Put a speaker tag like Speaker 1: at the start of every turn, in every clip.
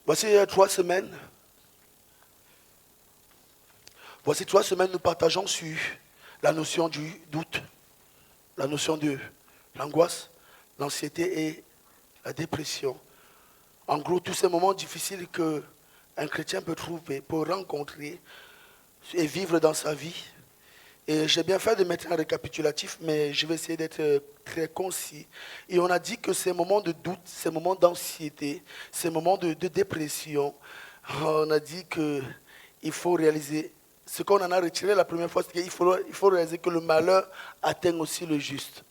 Speaker 1: Voici 3 semaines. Voici 3 semaines, nous partageons sur la notion du doute, la notion de l'angoisse, l'anxiété et la dépression. En gros, tous ces moments difficiles qu'un chrétien peut trouver, peut rencontrer et vivre dans sa vie. Et j'ai bien fait de mettre un récapitulatif, mais je vais essayer d'être très concis. Et on a dit que ces moments de doute, ces moments d'anxiété, ces moments de dépression, on a dit qu'il faut réaliser, ce qu'on en a retiré la première fois, c'est qu'il faut réaliser que le malheur atteint aussi le juste.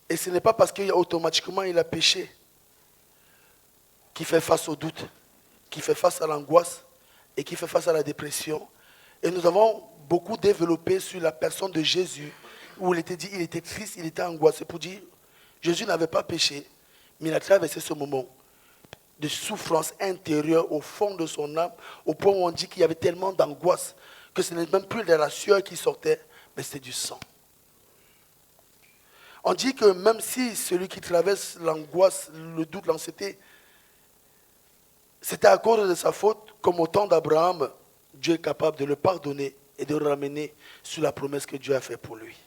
Speaker 1: Et ce n'est pas parce qu'automatiquement il a péché qu'il fait face au doute, qui fait face à l'angoisse et qui fait face à la dépression. Et nous avons beaucoup développé sur la personne de Jésus, où il était dit, il était triste, il était angoissé, pour dire, Jésus n'avait pas péché, mais il a traversé ce moment de souffrance intérieure au fond de son âme, au point où on dit qu'il y avait tellement d'angoisse que ce n'est même plus de la sueur qui sortait, mais c'était du sang. On dit que même si celui qui traverse l'angoisse, le doute, l'anxiété, c'était à cause de sa faute, comme au temps d'Abraham, Dieu est capable de le pardonner et de le ramener sur la promesse que Dieu a faite pour lui.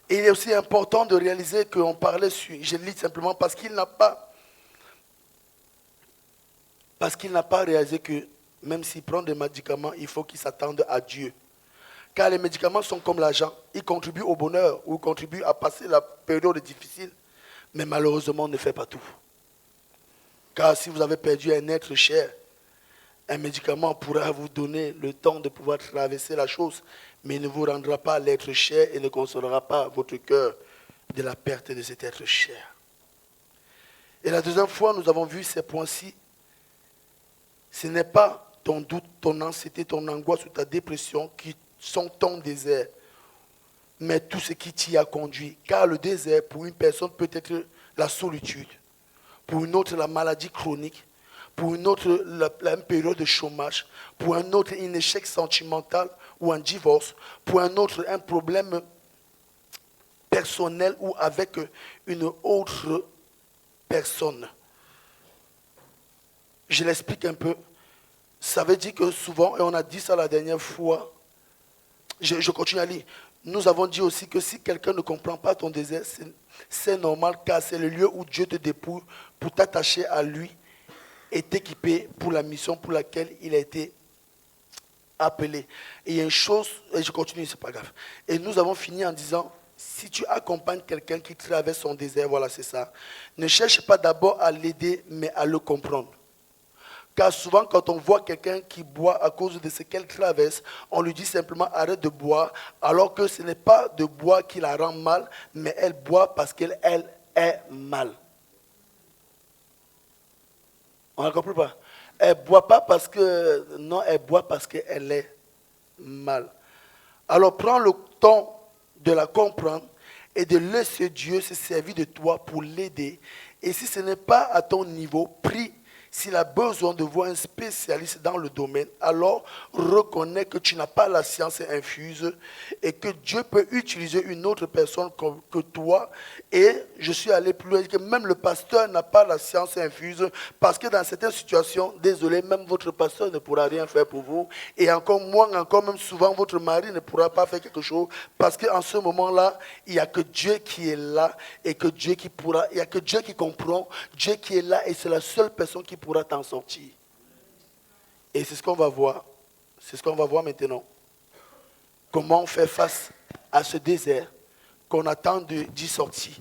Speaker 1: Et il est aussi important de réaliser qu'on parlait sur, je lis simplement parce qu'il n'a pas réalisé que même s'il prend des médicaments, il faut qu'il s'attende à Dieu. Car les médicaments sont comme l'argent, ils contribuent au bonheur ou contribuent à passer la période difficile, mais malheureusement, on ne fait pas tout. Car si vous avez perdu un être cher, un médicament pourra vous donner le temps de pouvoir traverser la chose, mais il ne vous rendra pas l'être cher et ne consolera pas votre cœur de la perte de cet être cher. Et la deuxième fois, nous avons vu ces points-ci. Ce n'est pas ton doute, ton anxiété, ton angoisse ou ta dépression qui sont ton désert, mais tout ce qui t'y a conduit. Car le désert, pour une personne, peut être la solitude. Pour une autre, la maladie chronique. Pour une autre, une période de chômage. Pour un autre, un échec sentimental ou un divorce. Pour un autre, un problème personnel ou avec une autre personne. Je l'explique un peu. Ça veut dire que souvent, et on a dit ça la dernière fois, je continue à lire. Nous avons dit aussi que si quelqu'un ne comprend pas ton désert, c'est normal car c'est le lieu où Dieu te dépouille pour t'attacher à lui et t'équiper pour la mission pour laquelle il a été appelé. Et il y a une chose, et je continue, c'est pas grave. Et nous avons fini en disant, si tu accompagnes quelqu'un qui traverse son désert, voilà c'est ça, ne cherche pas d'abord à l'aider, mais à le comprendre. Car souvent, quand on voit quelqu'un qui boit à cause de ce qu'elle traverse, on lui dit simplement arrête de boire, alors que ce n'est pas de boire qui la rend mal, mais elle boit parce qu'elle est mal. On ne comprend pas. Elle ne boit pas parce que... Non, elle boit parce qu'elle est mal. Alors prends le temps de la comprendre et de laisser Dieu se servir de toi pour l'aider. Et si ce n'est pas à ton niveau, prie. S'il a besoin de voir un spécialiste dans le domaine, alors reconnais que tu n'as pas la science infuse et que Dieu peut utiliser une autre personne que toi. Et je suis allé plus loin, que même le pasteur n'a pas la science infuse parce que dans certaines situations, désolé, même votre pasteur ne pourra rien faire pour vous. Et encore moins, encore même souvent, votre mari ne pourra pas faire quelque chose parce qu'en ce moment-là, il n'y a que Dieu qui est là et que Dieu qui pourra, il n'y a que Dieu qui comprend, Dieu qui est là et c'est la seule personne qui pourra t'en sortir. Et c'est ce qu'on va voir. C'est ce qu'on va voir maintenant. Comment faire face à ce désert qu'on attend d'y sortir,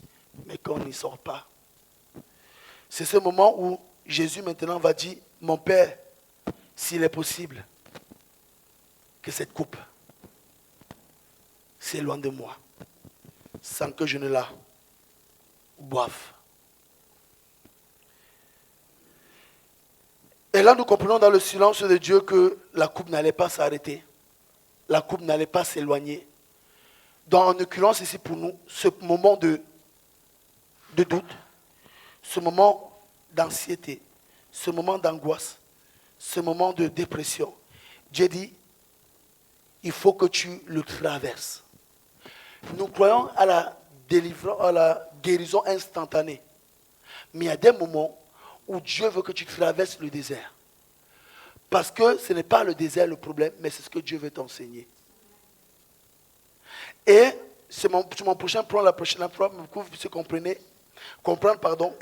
Speaker 1: mais qu'on n'y sort pas. C'est ce moment où Jésus maintenant va dire, mon Père, s'il est possible, que cette coupe s'éloigne de moi, sans que je ne la boive. Et là, nous comprenons dans le silence de Dieu que la coupe n'allait pas s'arrêter. La coupe n'allait pas s'éloigner. Donc, en l'occurrence, ici pour nous, ce moment de doute, ce moment d'anxiété, ce moment d'angoisse, ce moment de dépression, Dieu dit, il faut que tu le traverses. Nous croyons à la délivrance, à la guérison instantanée. Mais il y a des moments où Dieu veut que tu traverses le désert. Parce que ce n'est pas le désert le problème, mais c'est ce que Dieu veut t'enseigner. Et c'est mon prochain point, la prochaine fois, pour que vous puissiez comprendre, pardon.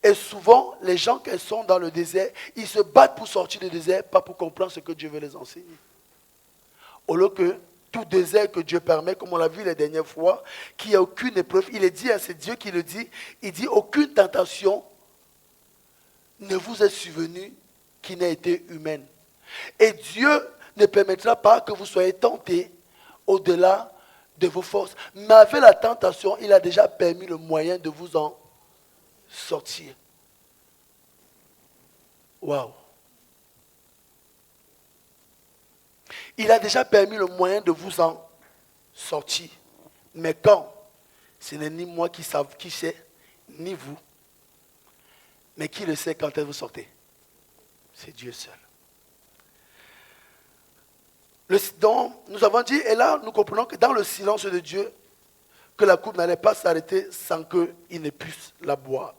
Speaker 1: Et souvent, les gens qui sont dans le désert, ils se battent pour sortir du désert, pas pour comprendre ce que Dieu veut les enseigner. Au lieu que tout désert que Dieu permet, comme on l'a vu les dernières fois, qu'il n'y a aucune épreuve, il est dit, c'est Dieu qui le dit, il dit aucune tentation ne vous est survenue qui n'a été humaine. Et Dieu ne permettra pas que vous soyez tentés au-delà de vos forces. Mais avec la tentation, il a déjà permis le moyen de vous en sortir. Waouh! Il a déjà permis le moyen de vous en sortir. Mais quand? Ce n'est ni moi qui sais, ni vous. Mais qui le sait quand vous sortez? C'est Dieu seul. Donc, nous avons dit, et là, nous comprenons que dans le silence de Dieu, que la coupe n'allait pas s'arrêter sans qu'il ne puisse la boire.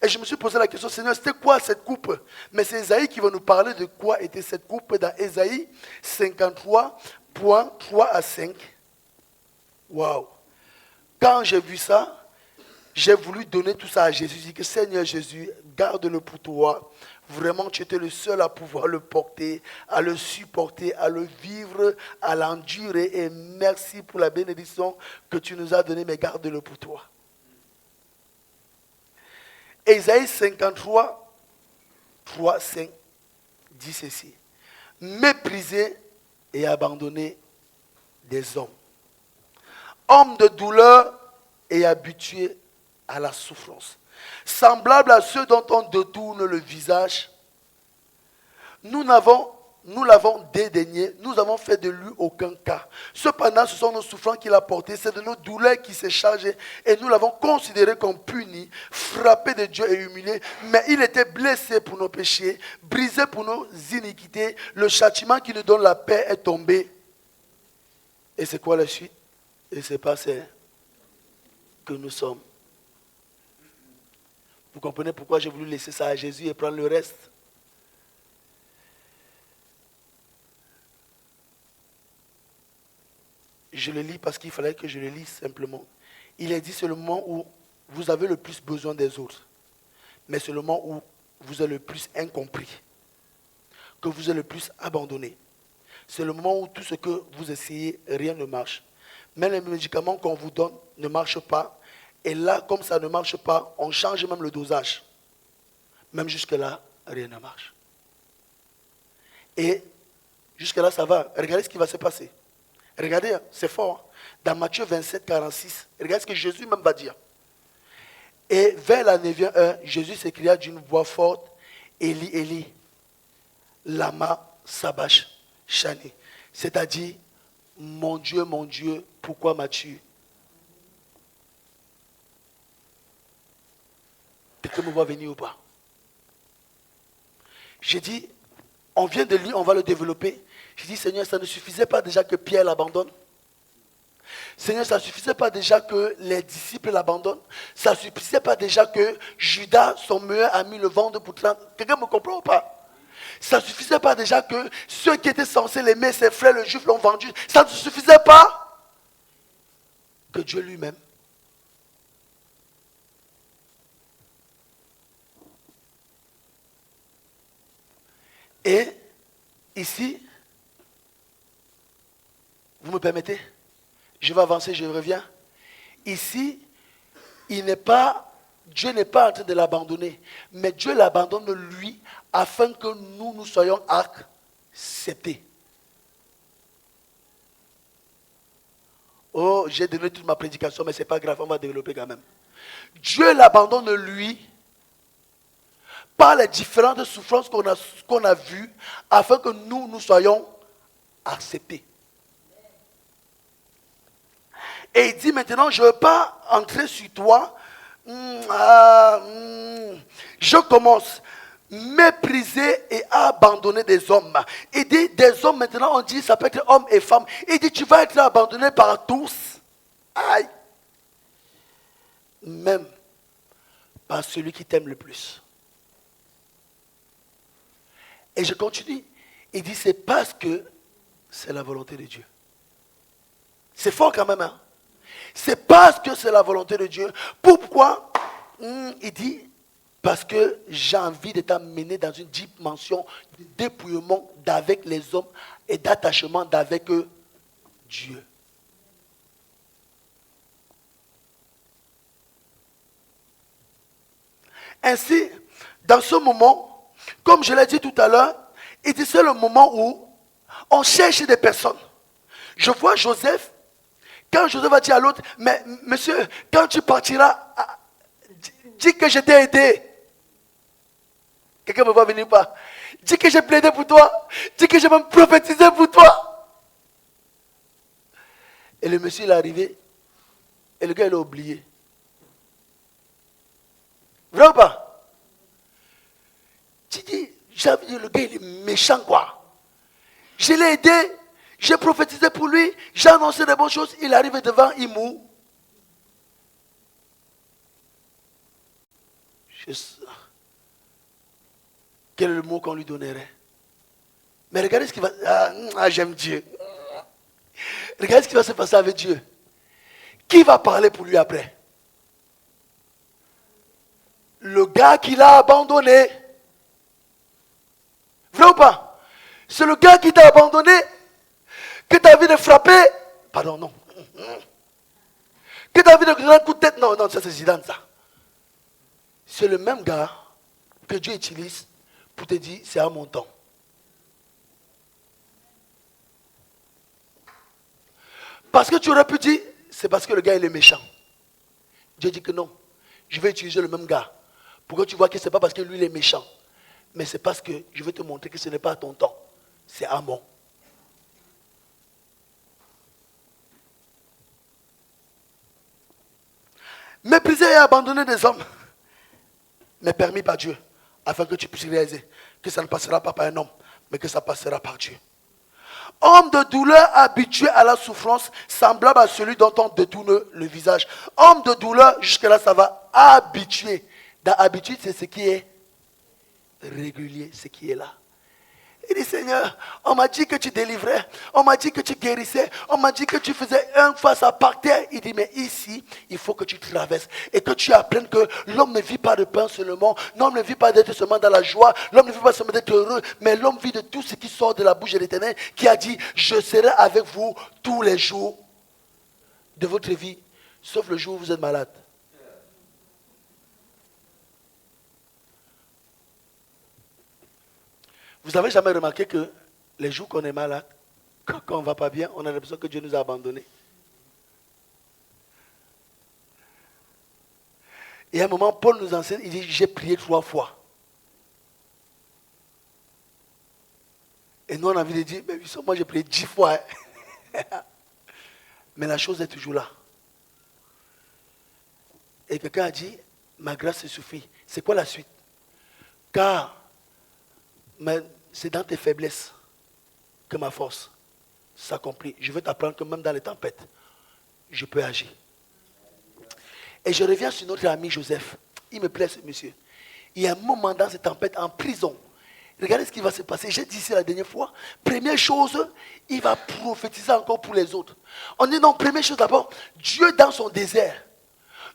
Speaker 1: Et je me suis posé la question, Seigneur, c'était quoi cette coupe? Mais c'est Ésaïe qui va nous parler de quoi était cette coupe dans Ésaïe 53.3-5. Waouh! Quand j'ai vu ça, j'ai voulu donner tout ça à Jésus. J'ai dit que Seigneur Jésus, garde-le pour toi. Vraiment, tu étais le seul à pouvoir le porter, à le supporter, à le vivre, à l'endurer. Et merci pour la bénédiction que tu nous as donnée, mais garde-le pour toi. Ésaïe 53, 3, 5 dit ceci. Méprisé et abandonné des hommes. Hommes de douleur et habitués à la souffrance. Semblables à ceux dont on détourne le visage. Nous l'avons dédaigné, nous avons fait de lui aucun cas. Cependant, ce sont nos souffrances qu'il a portées, c'est de nos douleurs qu'il s'est chargé, et nous l'avons considéré comme puni, frappé de Dieu et humilié. Mais il était blessé pour nos péchés, brisé pour nos iniquités. Le châtiment qui nous donne la paix est tombé. Et c'est quoi la suite? Et c'est pas ça que nous sommes. Vous comprenez pourquoi j'ai voulu laisser ça à Jésus et prendre le reste? Je le lis parce qu'il fallait que je le lise simplement. Il est dit, c'est le moment où vous avez le plus besoin des autres. Mais c'est le moment où vous êtes le plus incompris. Que vous êtes le plus abandonné. C'est le moment où tout ce que vous essayez, rien ne marche. Même les médicaments qu'on vous donne ne marchent pas. Et là, comme ça ne marche pas, on change même le dosage. Même jusque-là, rien ne marche. Et jusque-là, ça va. Regardez ce qui va se passer. Regardez, c'est fort. Dans Matthieu 27, 46, regardez ce que Jésus même va dire. Et vers la 9e heure, Jésus s'écria d'une voix forte, Élie, Élie, lama sabachthani. C'est-à-dire, mon Dieu, pourquoi m'as-tu? Quelqu'un me voit venir ou pas? J'ai dit, on vient de lire, on va le développer. J'ai dit, Seigneur, ça ne suffisait pas déjà que Pierre l'abandonne? Seigneur, ça ne suffisait pas déjà que les disciples l'abandonnent? Ça ne suffisait pas déjà que Judas, son meilleur ami, le vende pour 30? Quelqu'un me comprend ou pas? Ça ne suffisait pas déjà que ceux qui étaient censés l'aimer, ses frères, le juif, l'ont vendu? Ça ne suffisait pas que Dieu lui-même. Et ici, vous me permettez? Je vais avancer, je reviens. Ici, Dieu n'est pas en train de l'abandonner, mais Dieu l'abandonne lui afin que nous soyons acceptés. Oh, j'ai donné toute ma prédication, mais ce n'est pas grave, on va développer quand même. Dieu l'abandonne lui par les différentes souffrances qu'on a vues afin que nous soyons acceptés. Et il dit maintenant, je ne veux pas entrer sur toi. Je commence. Mépriser et abandonner des hommes. Il dit, des hommes maintenant, on dit, ça peut être hommes et femmes. Il dit, tu vas être abandonné par tous. Aïe. même par celui qui t'aime le plus. Et je continue. Il dit, c'est parce que c'est la volonté de Dieu. C'est fort quand même, hein? C'est parce que c'est la volonté de Dieu. Pourquoi? Il dit, parce que j'ai envie de t'amener dans une dimension de dépouillement d'avec les hommes et d'attachement d'avec Dieu. Ainsi, dans ce moment, comme je l'ai dit tout à l'heure, il dit c'est le moment où on cherche des personnes. Je vois Joseph, quand Joseph va dire à l'autre, mais monsieur, quand tu partiras, dis que je t'ai aidé. Quelqu'un me voit venir pas. Dis que j'ai plaidé pour toi. Dis que j'ai même prophétisé pour toi. Et le monsieur il est arrivé, et le gars il a oublié. Vrai ou pas? Tu dis, le gars il est méchant quoi. Je l'ai aidé, j'ai prophétisé pour lui, j'ai annoncé des bonnes choses, il arrive devant, il mourra. Quel est le mot qu'on lui donnerait? Mais regardez ce qui va... j'aime Dieu. Regardez ce qui va se passer avec Dieu. Qui va parler pour lui après? Le gars qui l'a abandonné. Vrai ou pas? C'est le gars qui t'a abandonné, que tu as envie de frapper. Pardon, non. Que tu as envie de donner un coup de tête. Non, ça c'est Zidane, ça. C'est le même gars que Dieu utilise pour te dire, c'est à mon temps. Parce que tu aurais pu dire, c'est parce que le gars il est méchant. Dieu dit que non. Je vais utiliser le même gars. Pour que tu vois que ce n'est pas parce que lui il est méchant. Mais c'est parce que je vais te montrer que ce n'est pas à ton temps. C'est à moi. Mépriser et abandonner des hommes, mais permis par Dieu, afin que tu puisses réaliser que ça ne passera pas par un homme, mais que ça passera par Dieu. Homme de douleur habitué à la souffrance, semblable à celui dont on détourne le visage. Homme de douleur, jusque-là ça va, habitué. Dans habitude, c'est ce qui est régulier, ce qui est là. Il dit, Seigneur, on m'a dit que tu délivrais, on m'a dit que tu guérissais, on m'a dit que tu faisais un face à par terre. Il dit, mais ici, il faut que tu traverses et que tu apprennes que l'homme ne vit pas de pain seulement, l'homme ne vit pas d'être seulement dans la joie, l'homme ne vit pas seulement d'être heureux, mais l'homme vit de tout ce qui sort de la bouche de l'Éternel, qui a dit, je serai avec vous tous les jours de votre vie, sauf le jour où vous êtes malade. Vous n'avez jamais remarqué que les jours qu'on est malade, quand on ne va pas bien, on a l'impression que Dieu nous a abandonnés. Et à un moment, Paul nous enseigne, il dit, j'ai prié 3 fois. Et nous, on a envie de dire, mais moi j'ai prié 10 fois. Hein. Mais la chose est toujours là. Et quelqu'un a dit, ma grâce se suffit. C'est quoi la suite? Car c'est dans tes faiblesses que ma force s'accomplit. Je veux t'apprendre que même dans les tempêtes, je peux agir. Et je reviens sur notre ami Joseph. Il me plaît ce monsieur. Il y a un moment dans cette tempête en prison. Regardez ce qui va se passer. J'ai dit ici la dernière fois. Première chose, il va prophétiser encore pour les autres. On dit non, première chose d'abord, Dieu dans son désert.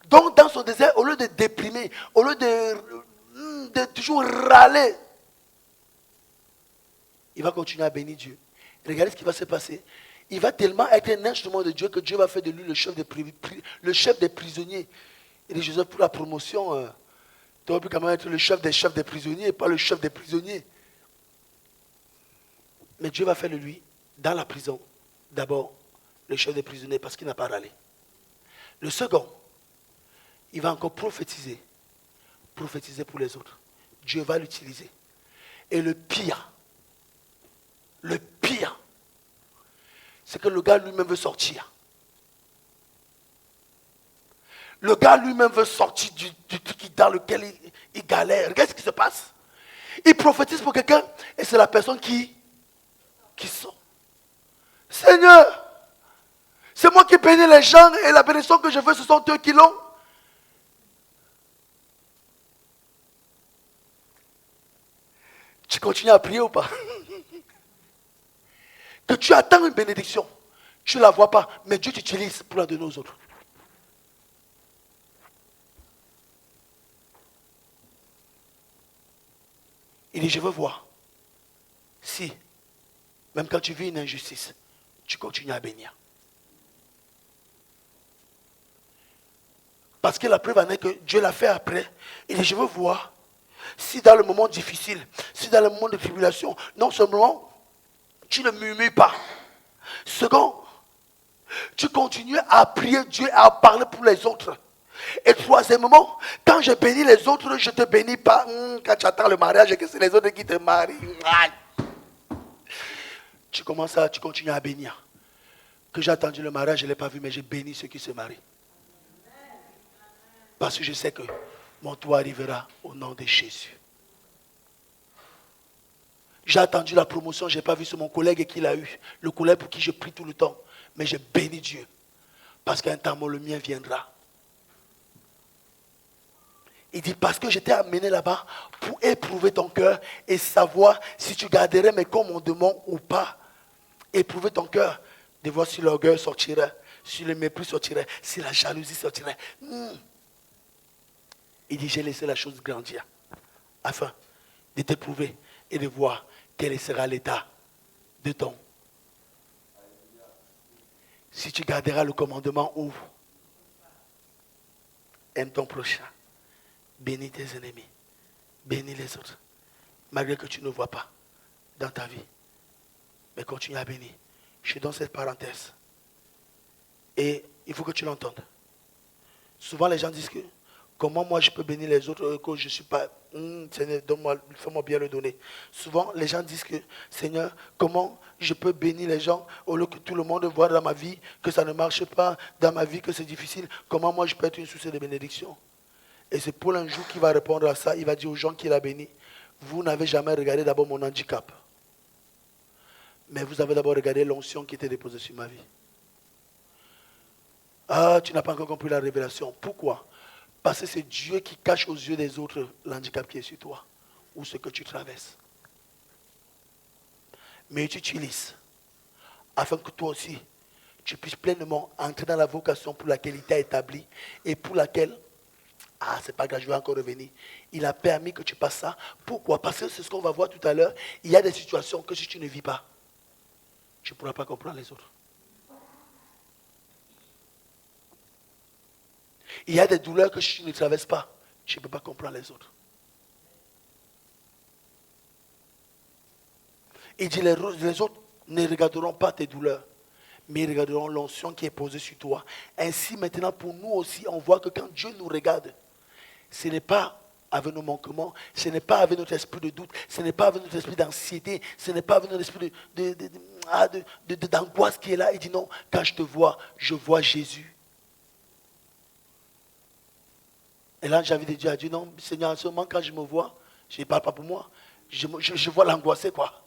Speaker 1: Donc dans son désert, au lieu de déprimer, au lieu de toujours râler, il va continuer à bénir Dieu. Regardez ce qui va se passer. Il va tellement être un instrument de Dieu que Dieu va faire de lui le chef des prisonniers. Il dit, Joseph, pour la promotion, tu aurais pu quand même être le chef des prisonniers et pas le chef des prisonniers. Mais Dieu va faire de lui, dans la prison, d'abord, le chef des prisonniers parce qu'il n'a pas râlé. Le second, il va encore prophétiser pour les autres. Dieu va l'utiliser. Et le pire, c'est que le gars lui-même veut sortir. Le gars lui-même veut sortir du truc dans lequel il galère. Regarde ce qui se passe. Il prophétise pour quelqu'un et c'est la personne qui sort. Seigneur, c'est moi qui bénis les gens et la bénédiction que je veux, ce sont eux qui l'ont. Tu continues à prier ou pas? Que tu attends une bénédiction, tu ne la vois pas, mais Dieu t'utilise pour la donner aux autres. Il dit, je veux voir si, même quand tu vis une injustice, tu continues à bénir. Parce que la preuve en est que Dieu l'a fait après. Il dit, je veux voir si dans le moment difficile, si dans le moment de tribulation, non seulement tu ne murmures pas, second, tu continues à prier Dieu, à parler pour les autres. Et troisièmement, quand je bénis les autres, je ne te bénis pas. Quand tu attends le mariage et que c'est les autres qui te marient. Tu continues à bénir. Que j'ai attendu le mariage, je ne l'ai pas vu, mais j'ai béni ceux qui se marient. Parce que je sais que mon tour arrivera au nom de Jésus. J'ai attendu la promotion, je n'ai pas vu sur mon collègue qui l'a eu. Le collègue pour qui je prie tout le temps. Mais j'ai béni Dieu. Parce qu'un temps, le mien viendra. Il dit, parce que j'étais amené là-bas pour éprouver ton cœur et savoir si tu garderais mes commandements ou pas. Éprouver ton cœur, de voir si l'orgueil sortirait, si le mépris sortirait, si la jalousie sortirait. Il dit, j'ai laissé la chose grandir afin de t'éprouver et de voir quel sera l'état de ton. Si tu garderas le commandement, ouvre. Aime ton prochain. Bénis tes ennemis. Bénis les autres. Malgré que tu ne vois pas dans ta vie. Mais continue à bénir. Je suis dans cette parenthèse. Et il faut que tu l'entendes. Souvent les gens disent que comment moi je peux bénir les autres que je ne suis pas. Seigneur, donne-moi, fais-moi bien le donner. Souvent les gens disent que Seigneur, comment je peux bénir les gens au lieu que tout le monde voit dans ma vie que ça ne marche pas, dans ma vie que c'est difficile. Comment moi je peux être une source de bénédiction? Et c'est Paul un jour qui va répondre à ça. Il va dire aux gens qu'il a bénis, vous n'avez jamais regardé d'abord mon handicap. Mais vous avez d'abord regardé l'onction qui était déposée sur ma vie. Ah, tu n'as pas encore compris la révélation. Pourquoi? Parce que c'est Dieu qui cache aux yeux des autres l'handicap qui est sur toi. Ou ce que tu traverses. Mais tu utilises. Afin que toi aussi, tu puisses pleinement entrer dans la vocation pour laquelle il t'a établi. Et pour laquelle, c'est pas grave, je vais encore revenir. Il a permis que tu passes ça. Pourquoi? Parce que c'est ce qu'on va voir tout à l'heure. Il y a des situations que si tu ne vis pas, tu ne pourras pas comprendre les autres. Il y a des douleurs que si tu ne traverses pas, tu ne peux pas comprendre les autres. Il dit les autres ne regarderont pas tes douleurs, mais ils regarderont l'onction qui est posée sur toi. Ainsi maintenant pour nous aussi, on voit que quand Dieu nous regarde, ce n'est pas avec nos manquements, ce n'est pas avec notre esprit de doute, ce n'est pas avec notre esprit d'anxiété, ce n'est pas avec notre esprit d'angoisse qui est là. Il dit non, quand je te vois, je vois Jésus. Et là, j'ai envie de dire à Dieu, non, Seigneur, en ce moment, quand je me vois, je ne parle pas pour moi, je vois l'angoissé, quoi.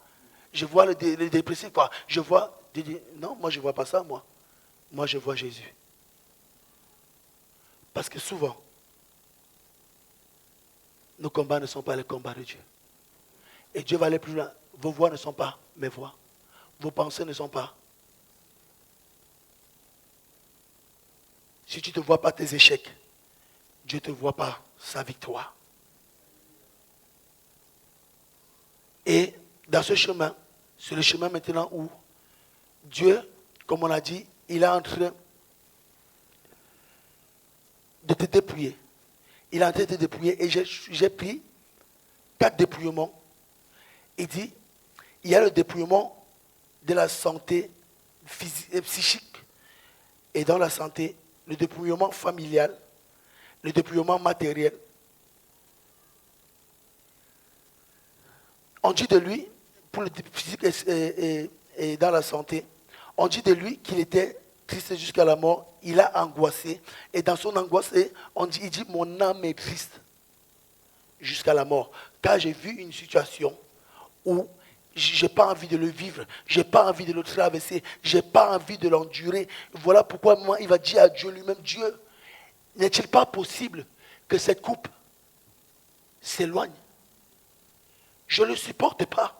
Speaker 1: Je vois le dépressif, quoi. Je vois, non, moi, je ne vois pas ça, moi. Moi, je vois Jésus. Parce que souvent, nos combats ne sont pas les combats de Dieu. Et Dieu va aller plus loin. Vos voix ne sont pas mes voix. Vos pensées ne sont pas. Si tu ne te vois pas tes échecs, Dieu ne te voit pas sa victoire. Et dans ce chemin, c'est le chemin maintenant où Dieu, comme on l'a dit, il est en train de te dépouiller. Il est en train de te dépouiller et j'ai pris 4 dépouillements. Il dit, il y a le dépouillement de la santé physique et psychique et dans la santé, le dépouillement familial, le dépouillement matériel. On dit de lui, pour le physique et dans la santé, on dit de lui qu'il était triste jusqu'à la mort, il a angoissé. Et dans son angoisse, il dit, mon âme est triste jusqu'à la mort. Car j'ai vu une situation où je n'ai pas envie de le vivre, je n'ai pas envie de le traverser, je n'ai pas envie de l'endurer. Voilà pourquoi moi, il va dire à Dieu lui-même, Dieu, n'est-il pas possible que cette coupe s'éloigne? Je ne le supporte pas.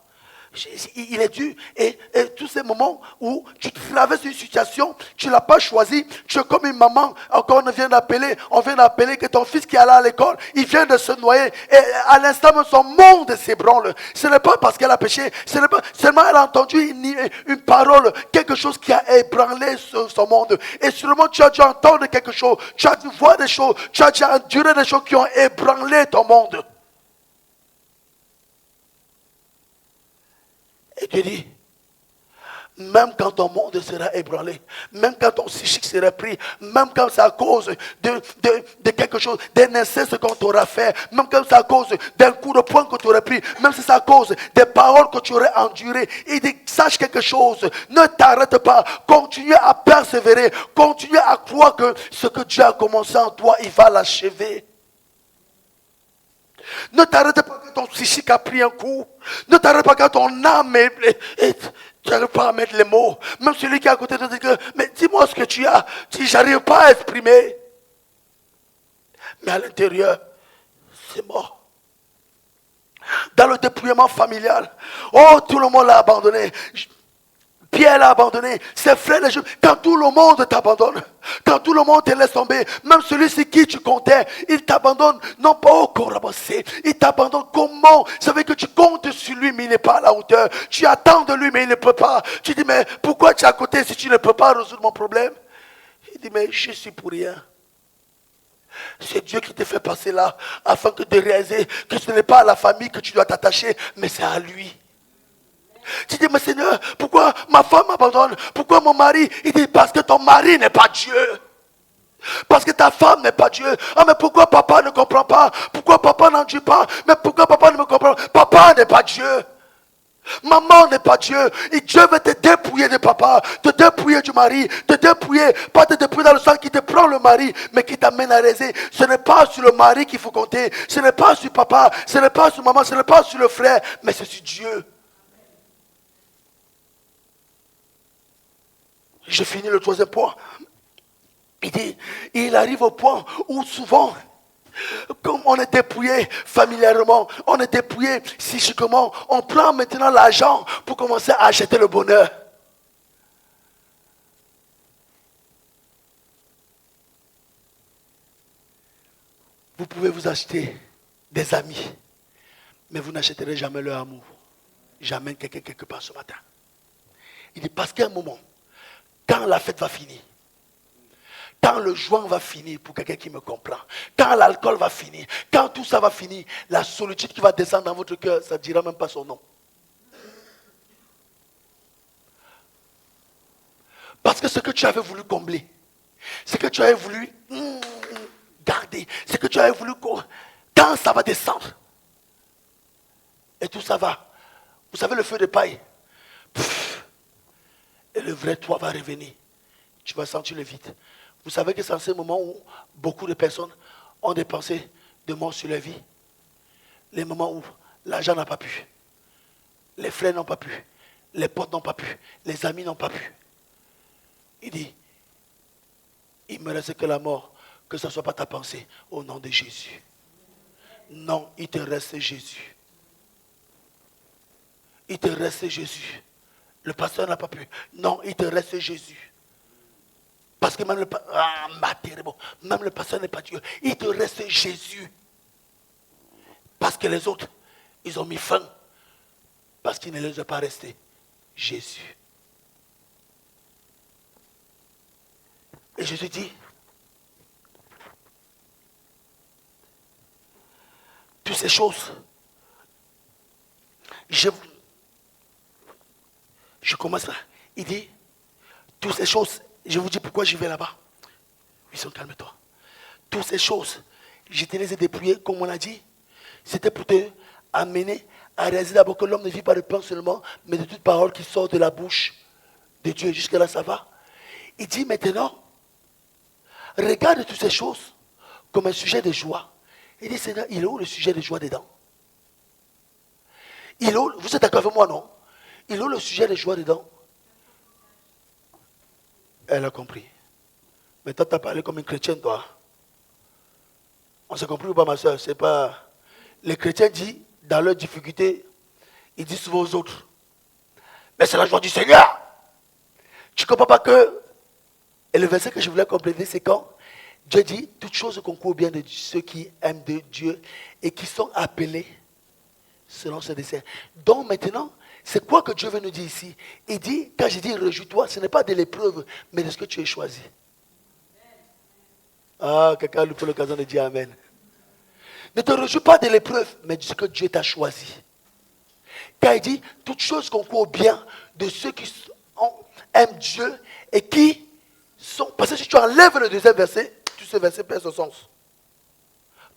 Speaker 1: Il est dur. Et tous ces moments où tu traverses une situation, tu ne l'as pas choisi, tu es comme une maman, encore on vient d'appeler que ton fils qui est allé à l'école, il vient de se noyer. Et à l'instant même, son monde s'ébranle. Ce n'est pas parce qu'elle a péché, ce n'est pas seulement elle a entendu une parole, quelque chose qui a ébranlé son monde. Et sûrement tu as dû entendre quelque chose, tu as dû voir des choses, tu as dû endurer des choses qui ont ébranlé ton monde. Et Dieu dit, même quand ton monde sera ébranlé, même quand ton psychique sera pris, même quand c'est à cause de quelque chose, d'un inceste qu'on t'aura fait, même quand c'est à cause d'un coup de poing que tu aurais pris, même si c'est à cause des paroles que tu aurais endurées, il dit, sache quelque chose, ne t'arrête pas, continue à persévérer, continue à croire que ce que Dieu a commencé en toi, il va l'achever. Ne t'arrête pas quand ton psychique a pris un coup. Ne t'arrête pas quand ton âme tu n'arrives pas à mettre les mots. Même celui qui est à côté de toi dit, mais dis-moi ce que tu as. Tu dis, j'arrive pas à exprimer. Mais à l'intérieur, c'est mort. Dans le dépouillement familial, oh, tout le monde l'a abandonné. Pierre l'a abandonné, ses frères, les Juifs, quand tout le monde t'abandonne, quand tout le monde te laisse tomber, même celui sur qui tu comptais, il t'abandonne, non pas au corps ramassé, il t'abandonne comment? Ça veut dire que tu comptes sur lui, mais il n'est pas à la hauteur. Tu attends de lui, mais il ne peut pas. Tu dis, mais pourquoi tu es à côté si tu ne peux pas résoudre mon problème? Il dit, mais je suis pour rien. C'est Dieu qui te fait passer là, afin que de réaliser que ce n'est pas à la famille que tu dois t'attacher, mais c'est à lui. Tu dis, mais Seigneur, pourquoi ma femme m'abandonne? Pourquoi mon mari? Il dit, parce que ton mari n'est pas Dieu. Parce que ta femme n'est pas Dieu. Ah, mais pourquoi papa ne comprend pas? Pourquoi papa n'endure pas? Mais pourquoi papa ne me comprend pas? Papa n'est pas Dieu. Maman n'est pas Dieu. Et Dieu veut te dépouiller de papa, te dépouiller du mari, te dépouiller, pas te dépouiller dans le sens qui te prend le mari, mais qui t'amène à réaliser. Ce n'est pas sur le mari qu'il faut compter. Ce n'est pas sur papa, ce n'est pas sur maman, ce n'est pas sur le frère, mais c'est sur Dieu. Je finis le troisième point. Il dit, il arrive au point où souvent, comme on est dépouillé familièrement, on est dépouillé psychiquement, on prend maintenant l'argent pour commencer à acheter le bonheur. Vous pouvez vous acheter des amis, mais vous n'achèterez jamais leur amour. Jamais quelqu'un quelque part ce matin. Il dit, parce qu'à un moment, quand la fête va finir, quand le joint va finir, pour quelqu'un qui me comprend, quand l'alcool va finir, quand tout ça va finir, la solitude qui va descendre dans votre cœur, ça ne dira même pas son nom. Parce que ce que tu avais voulu combler, ce que tu avais voulu garder, ce que tu avais voulu, quand ça va descendre, et tout ça va, vous savez le feu de paille, et le vrai toi va revenir. Tu vas sentir le vide. Vous savez que c'est en ce moment où beaucoup de personnes ont dépensé de mort sur leur vie. Les moments où l'argent n'a pas pu. Les frères n'ont pas pu. Les potes n'ont pas pu. Les amis n'ont pas pu. Il dit, il me reste que la mort, que ce ne soit pas ta pensée, au nom de Jésus. Non, il te reste Jésus. Il te reste Jésus. Le pasteur n'a pas pu. Non, il te reste Jésus. Parce que même le pasteur n'est pas Dieu. Il te reste Jésus. Parce que les autres, ils ont mis fin. Parce qu'il ne les a pas restés. Jésus. Et Jésus dit, toutes ces choses, je commence là. Il dit, toutes ces choses, je vous dis pourquoi je vais là-bas. Wilson, calme-toi. Toutes ces choses, je te les ai dépouillées, comme on a dit. C'était pour te amener à réaliser d'abord que l'homme ne vit pas de pain seulement, mais de toute parole qui sort de la bouche de Dieu. Jusque-là, ça va. Il dit maintenant, regarde toutes ces choses comme un sujet de joie. Il dit, Seigneur, il est où le sujet de joie dedans? Il est où, vous êtes d'accord avec moi, non? Il est où le sujet de joie dedans? Elle a compris. Mais toi, tu as parlé comme une chrétienne, toi. On s'est compris ou pas, ma soeur? C'est pas... Les chrétiens disent, dans leurs difficultés, il dit souvent aux autres, mais c'est la joie du Seigneur. Tu ne comprends pas que... Et le verset que je voulais compléter, c'est quand Dieu dit, toutes choses concourent au bien de ceux qui aiment de Dieu et qui sont appelés selon ce dessein. Donc maintenant, c'est quoi que Dieu veut nous dire ici? Il dit, quand je dis réjouis-toi, ce n'est pas de l'épreuve, mais de ce que tu as choisi. Ah, quelqu'un a loupé l'occasion de dire Amen. Ne te réjouis pas de l'épreuve, mais de ce que Dieu t'a choisi. Car il dit, toutes choses concourent au bien de ceux qui aiment Dieu et qui sont... Parce que si tu enlèves le deuxième verset, tout ce verset perd son sens.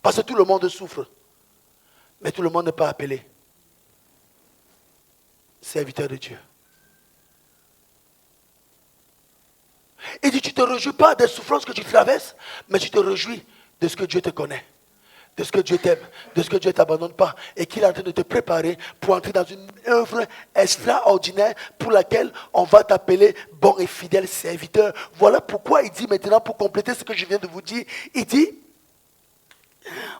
Speaker 1: Parce que tout le monde souffre. Mais tout le monde n'est pas appelé serviteur de Dieu. Il dit, tu ne te réjouis pas des souffrances que tu traverses, mais tu te réjouis de ce que Dieu te connaît, de ce que Dieu t'aime, de ce que Dieu ne t'abandonne pas, et qu'il est en train de te préparer pour entrer dans une œuvre extraordinaire pour laquelle on va t'appeler bon et fidèle serviteur. Voilà pourquoi il dit maintenant, pour compléter ce que je viens de vous dire, il dit,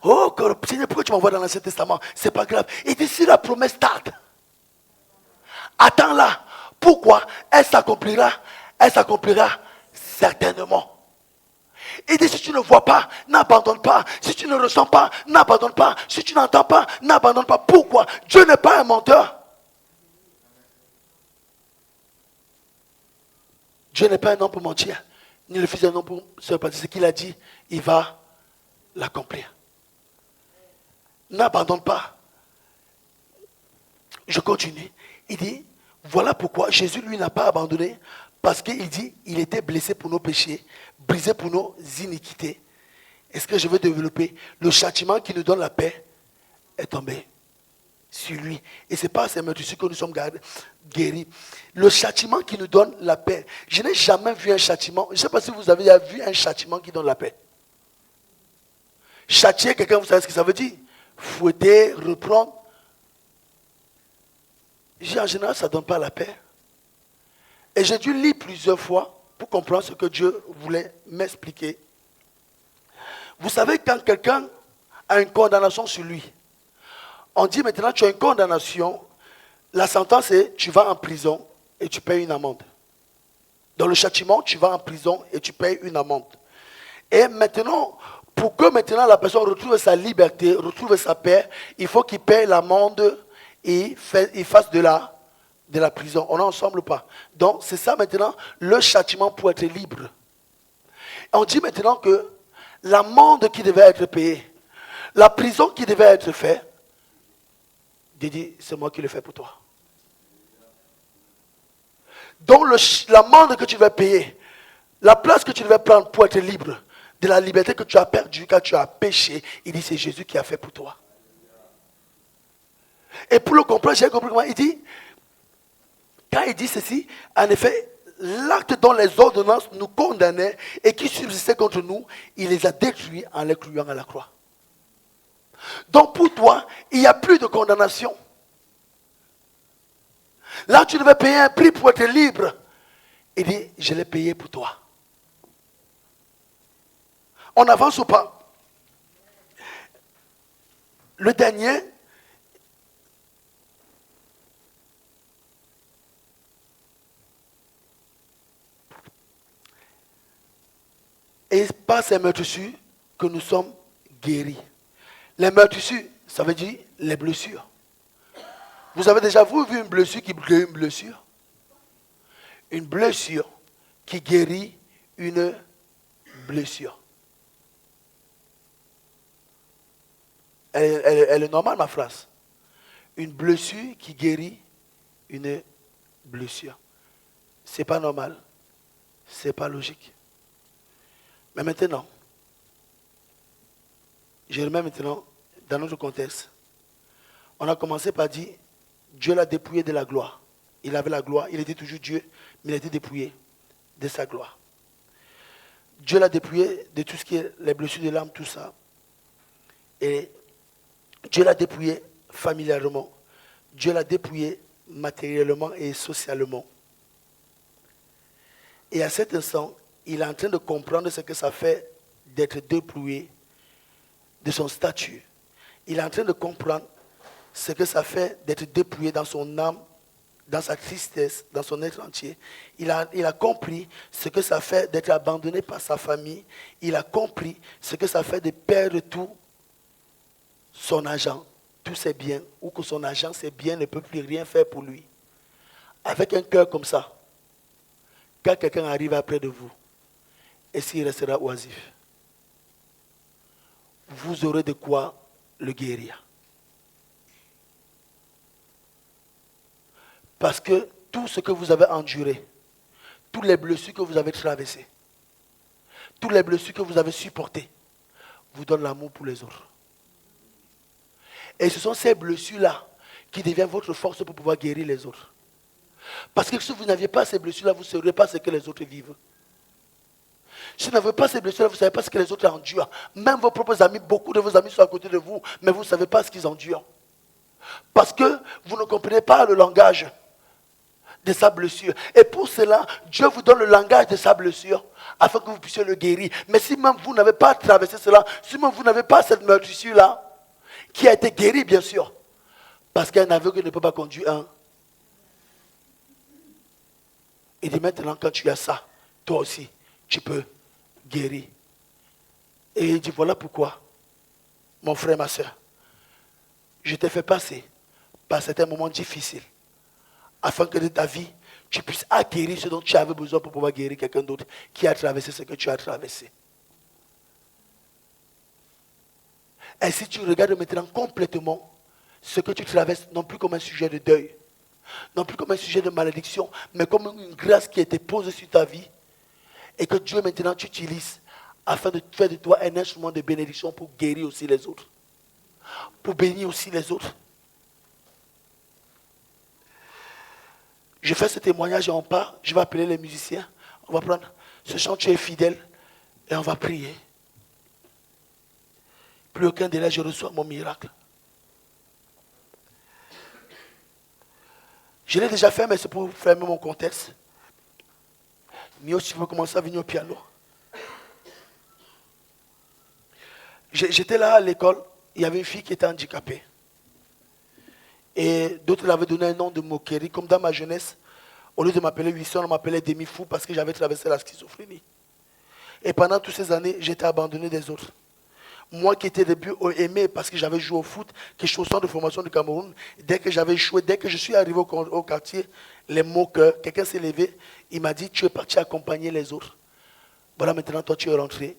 Speaker 1: oh Seigneur, pourquoi tu m'envoies dans l'Ancien Testament? C'est pas grave. Il dit, si la promesse tarde, attends-la. Pourquoi? Elle s'accomplira certainement. Il dit, si tu ne vois pas, n'abandonne pas. Si tu ne ressens pas, n'abandonne pas. Si tu n'entends pas, n'abandonne pas. Pourquoi? Dieu n'est pas un menteur. Dieu n'est pas un homme pour mentir, ni le fils d'un homme pour se repentir. Ce qu'il a dit, il va l'accomplir. N'abandonne pas. Je continue. Il dit, voilà pourquoi Jésus, lui, n'a pas abandonné. Parce qu'il dit, il était blessé pour nos péchés, brisé pour nos iniquités. Est-ce que je veux développer? Le châtiment qui nous donne la paix est tombé sur lui. Et ce n'est pas à ces meurtrissures que nous sommes guéris. Le châtiment qui nous donne la paix. Je n'ai jamais vu un châtiment. Je ne sais pas si vous avez déjà vu un châtiment qui donne la paix. Châtier quelqu'un, vous savez ce que ça veut dire? Fouetter, reprendre. En général, ça ne donne pas la paix. Et j'ai dû lire plusieurs fois pour comprendre ce que Dieu voulait m'expliquer. Vous savez, quand quelqu'un a une condamnation sur lui, on dit maintenant tu as une condamnation, la sentence est tu vas en prison et tu payes une amende. Dans le châtiment, tu vas en prison et tu payes une amende. Et maintenant, pour que maintenant la personne retrouve sa liberté, retrouve sa paix, il faut qu'il paye l'amende et il fasse de la prison. On est ensemble ou pas? Donc, c'est ça maintenant, le châtiment pour être libre. On dit maintenant que l'amende qui devait être payée, la prison qui devait être faite, Dieu dit, c'est moi qui le fais pour toi. Donc, l'amende que tu devais payer, la place que tu devais prendre pour être libre, de la liberté que tu as perdue quand tu as péché, il dit, c'est Jésus qui a fait pour toi. Et pour le comprendre, j'ai compris comment il dit, quand il dit ceci, en effet, l'acte dont les ordonnances nous condamnaient et qui subsistait contre nous, il les a détruits en les clouant à la croix. Donc pour toi, il n'y a plus de condamnation. Là, tu devais payer un prix pour être libre. Il dit, je l'ai payé pour toi. On avance ou pas? Le dernier, et par ces meurtrissures que nous sommes guéris. Les meurtrissures, ça veut dire les blessures. Vous avez déjà vu une blessure qui guérit une blessure? Une blessure qui guérit une blessure. Elle est normale, ma phrase. Une blessure qui guérit une blessure. Ce n'est pas normal. Ce n'est pas logique. Mais maintenant, je remets maintenant dans notre contexte. On a commencé par dire, Dieu l'a dépouillé de la gloire. Il avait la gloire, il était toujours Dieu, mais il a été dépouillé de sa gloire. Dieu l'a dépouillé de tout ce qui est les blessures de l'âme, tout ça. Et Dieu l'a dépouillé familialement. Dieu l'a dépouillé matériellement et socialement. Et à cet instant, il est en train de comprendre ce que ça fait d'être dépouillé de son statut. Il est en train de comprendre ce que ça fait d'être dépouillé dans son âme, dans sa tristesse, dans son être entier. Il a compris ce que ça fait d'être abandonné par sa famille. Il a compris ce que ça fait de perdre tout son argent, tous ses biens, ou que son argent, ses biens ne peuvent plus rien faire pour lui. Avec un cœur comme ça, quand quelqu'un arrive après de vous, et s'il restera oisif, vous aurez de quoi le guérir. Parce que tout ce que vous avez enduré, toutes les blessures que vous avez traversées, toutes les blessures que vous avez supportées, vous donnent l'amour pour les autres. Et ce sont ces blessures-là qui deviennent votre force pour pouvoir guérir les autres. Parce que si vous n'aviez pas ces blessures-là, vous ne saurez pas ce que les autres vivent. Si vous n'avez pas ces blessures-là, vous ne savez pas ce que les autres endurent. Même vos propres amis, beaucoup de vos amis sont à côté de vous, mais vous ne savez pas ce qu'ils endurent. Parce que vous ne comprenez pas le langage de sa blessure. Et pour cela, Dieu vous donne le langage de sa blessure afin que vous puissiez le guérir. Mais si même vous n'avez pas traversé cela, si même vous n'avez pas cette meurtrissure-là, qui a été guérie bien sûr, parce qu'un aveugle ne peut pas conduire un. Il dit maintenant quand tu as ça, toi aussi, tu peux guérir. Et il dit voilà pourquoi, mon frère, ma soeur, je t'ai fait passer par certains moments difficiles, afin que de ta vie, tu puisses acquérir ce dont tu avais besoin pour pouvoir guérir quelqu'un d'autre qui a traversé ce que tu as traversé. Et si tu regardes maintenant complètement ce que tu traverses, non plus comme un sujet de deuil, non plus comme un sujet de malédiction, mais comme une grâce qui a été posée sur ta vie, et que Dieu maintenant t'utilise afin de faire de toi un instrument de bénédiction pour guérir aussi les autres, pour bénir aussi les autres. Je fais ce témoignage et on part, je vais appeler les musiciens, on va prendre ce chant Tu es fidèle et on va prier. Plus aucun délai, je reçois mon miracle. Je l'ai déjà fait, mais c'est pour fermer mon contexte. Mio, tu peux commencer à venir au piano. J'étais là à l'école, il y avait une fille qui était handicapée. Et d'autres l'avaient donné un nom de moquerie, comme dans ma jeunesse. Au lieu de m'appeler Wilson, on m'appelait demi-fou parce que j'avais traversé la schizophrénie. Et pendant toutes ces années, j'étais abandonné des autres. Moi qui étais au début aimé parce que j'avais joué au foot, que je suis au centre de formation du Cameroun, dès que j'avais joué, dès que je suis arrivé au quartier, les moqueurs, quelqu'un s'est levé, il m'a dit, tu es parti accompagner les autres. Voilà, maintenant toi tu es rentré.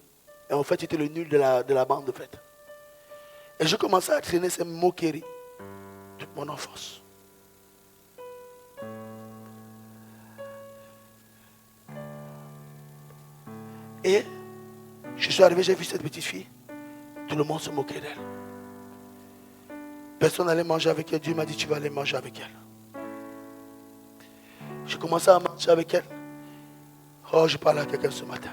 Speaker 1: Et en fait, tu étais le nul de la bande en fait. Et je commençais à traîner ces moqueries toute mon enfance. Et je suis arrivé, j'ai vu cette petite fille. Tout le monde se moquait d'elle. Personne n'allait manger avec elle. Dieu m'a dit, tu vas aller manger avec elle. J'ai commencé à marcher avec elle. Oh, je parlais à quelqu'un ce matin.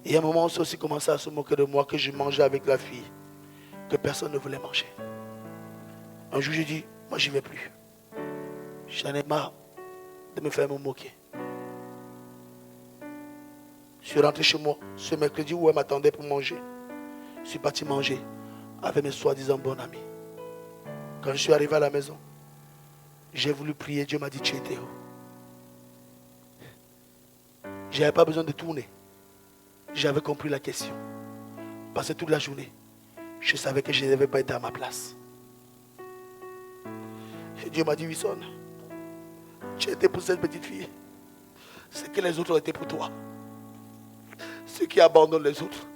Speaker 1: Et à un moment, on s'est aussi commencé à se moquer de moi, que je mangeais avec la fille, que personne ne voulait manger. Un jour, j'ai dit, moi, j'y vais plus. J'en ai marre de me faire me moquer. Je suis rentré chez moi ce mercredi où elle m'attendait pour manger. Je suis parti manger avec mes soi-disant bons amis. Quand je suis arrivé à la maison, j'ai voulu prier. Dieu m'a dit, tu étais où? Je n'avais pas besoin de tourner. J'avais compris la question. Parce que toute la journée, je savais que je ne devais pas être à ma place. Et Dieu m'a dit, Wilson, tu étais pour cette petite fille. C'est que les autres ont été pour toi. Ceux qui abandonnent les autres.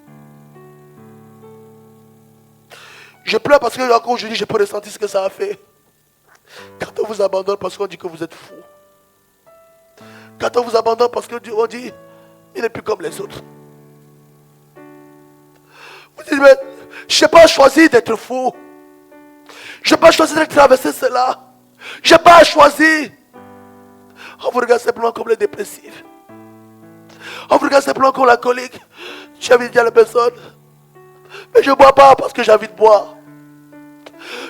Speaker 1: Je pleure parce que encore aujourd'hui, je peux ressentir ce que ça a fait. Quand on vous abandonne parce qu'on dit que vous êtes fou. Quand on vous abandonne parce qu'on dit, il n'est plus comme les autres. Vous dites, mais je n'ai pas choisi d'être fou. Je n'ai pas choisi de traverser cela. Je n'ai pas choisi. On vous regarde simplement comme les dépressifs. On vous regarde simplement comme l'alcoolique. Tu as envie de dire à la personne, mais je ne bois pas parce que j'ai envie de boire.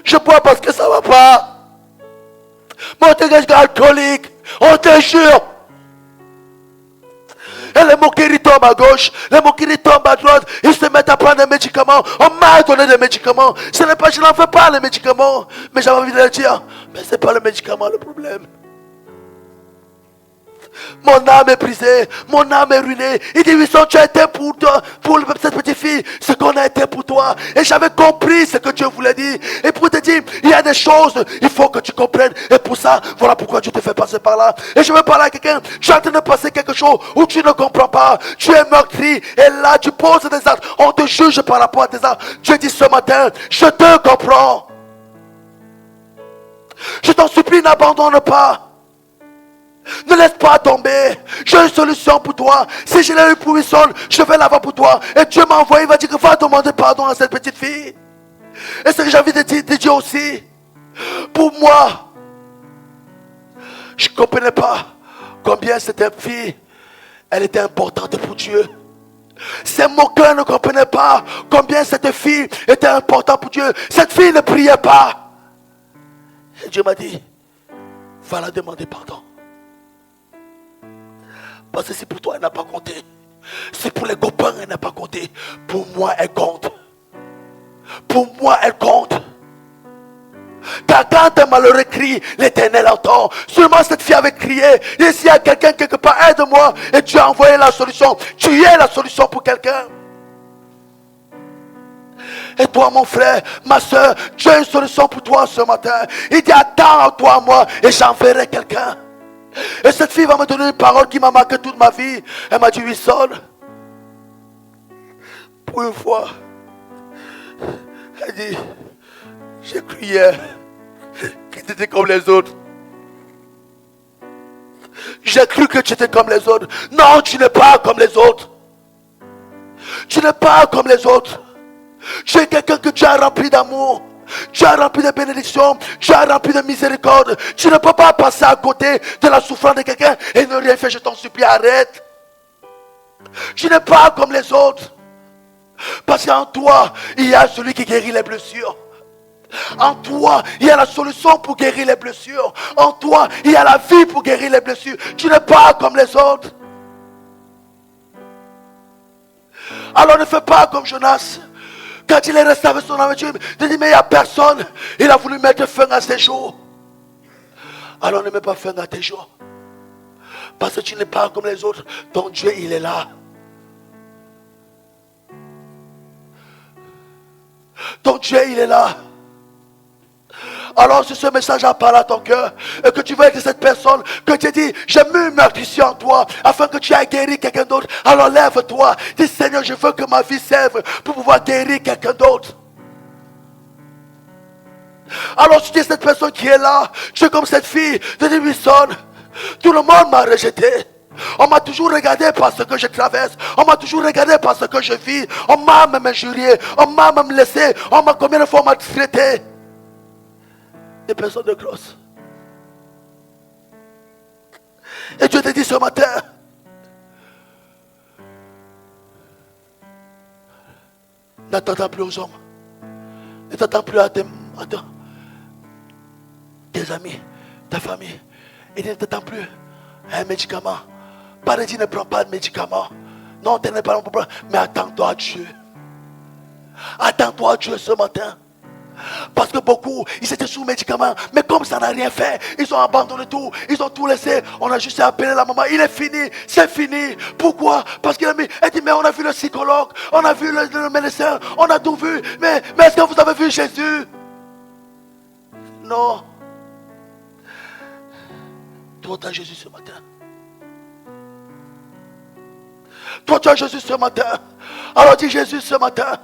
Speaker 1: Je bois parce que ça ne va pas. Mais on te regarde alcoolique. On te jure. Et les moqueries tombent. tombe à gauche, l'hémorroïde tombe à droite, ils se mettent à prendre des médicaments. On m'a donné des médicaments. Ce n'est pas, je n'en fais pas les médicaments. Mais j'avais envie de leur dire, mais ce n'est pas le médicament le problème. Mon âme est brisée, mon âme est ruinée. Il dit, Wilson, tu as été pour toi, pour cette petite fille, ce qu'on a été pour toi. Et j'avais compris ce que Dieu voulait dire. Et pour te dire, il y a des choses, il faut que tu comprennes. Et pour ça, voilà pourquoi Dieu te fait passer par là. Et je veux parler à quelqu'un, tu es en train de passer quelque chose où tu ne comprends pas. Tu es meurtri. Et là, tu poses des actes. On te juge par rapport à tes actes. Dieu dit ce matin, je te comprends. Je t'en supplie, n'abandonne pas. Ne laisse pas tomber. J'ai une solution pour toi. Si je l'ai eu pour Wilson, je vais l'avoir pour toi. Et Dieu m'a envoyé, il va dire que va demander pardon à cette petite fille. Et ce que j'ai envie de dire aussi, pour moi, je ne comprenais pas combien cette fille, elle était importante pour Dieu. C'est mon cœur ne comprenait pas combien cette fille était importante pour Dieu. Cette fille ne priait pas. Et Dieu m'a dit, va la demander pardon. Parce que si pour toi elle n'a pas compté, si pour les copains elle n'a pas compté, pour moi elle compte. Pour moi elle compte. Car quand un malheureux crie, l'Éternel entend. Seulement cette fille avait crié. Et s'il y a quelqu'un quelque part, aide-moi. Et Dieu a envoyé la solution. Tu es la solution pour quelqu'un. Et toi mon frère, ma soeur, Dieu a une solution pour toi ce matin. Il dit attends toi moi et j'enverrai quelqu'un. Et cette fille va me donner une parole qui m'a marqué toute ma vie. Elle m'a dit, Wilson, pour une fois, elle dit, j'ai cru hier que tu étais comme les autres. J'ai cru que tu étais comme les autres. Non, tu n'es pas comme les autres. Tu n'es pas comme les autres. Tu es quelqu'un que Dieu a rempli d'amour. Tu as rempli de bénédictions, tu as rempli de miséricorde. Tu ne peux pas passer à côté de la souffrance de quelqu'un et ne rien faire. Je t'en supplie, arrête. Tu n'es pas comme les autres. Parce qu'en toi, il y a celui qui guérit les blessures. En toi, il y a la solution pour guérir les blessures. En toi, il y a la vie pour guérir les blessures. Tu n'es pas comme les autres. Alors ne fais pas comme Jonas. Quand il est resté avec son aventure, il dit, mais il n'y a personne. Il a voulu mettre fin à ses jours. Alors ne mets pas fin à tes jours. Parce que tu n'es pas comme les autres. Ton Dieu, il est là. Ton Dieu, il est là. Alors si ce message a parlé à ton cœur et que tu veux être cette personne que tu dis, j'ai mis une meurtrissure en toi afin que tu aies guéri quelqu'un d'autre, alors lève-toi. Dis Seigneur, je veux que ma vie serve pour pouvoir guérir quelqu'un d'autre. Alors si tu es cette personne qui est là, tu es comme cette fille de Wilson, tout le monde m'a rejeté. On m'a toujours regardé par ce que je traverse. On m'a toujours regardé par ce que je vis. On m'a même injurié. On m'a même laissé. Combien de fois on m'a traité. Des personnes de grosses. Et Dieu te dit ce matin, n'attends plus aux hommes. Ne t'attends plus à tes amis, ta famille. Et ne t'attends plus à un médicament. Pas de dire ne prends pas de médicament. Non, tu n'es pas un problème. Mais attends-toi à Dieu. Attends-toi à Dieu ce matin. Parce que beaucoup, ils étaient sous médicaments. Mais comme ça n'a rien fait, ils ont abandonné tout. Ils ont tout laissé. On a juste appelé la maman. Il est fini. C'est fini. Pourquoi? Parce qu'il a mis. Elle dit, mais on a vu le psychologue. On a vu le médecin. On a tout vu. Mais est-ce que vous avez vu Jésus? Non. Toi, tu as Jésus ce matin. Toi, tu as Jésus ce matin. Alors dis Jésus ce matin.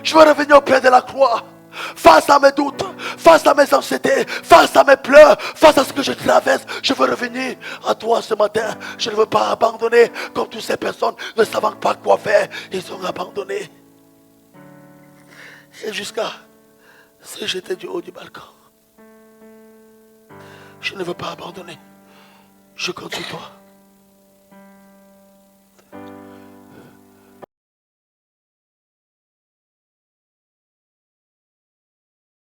Speaker 1: Je veux revenir auprès de la croix. Face à mes doutes, face à mes anxiétés, face à mes pleurs, face à ce que je traverse, je veux revenir à toi ce matin. Je ne veux pas abandonner comme toutes ces personnes ne savant pas quoi faire. Ils ont abandonné. Et jusqu'à se jeter du haut du balcon. Je ne veux pas abandonner. Je compte sur toi.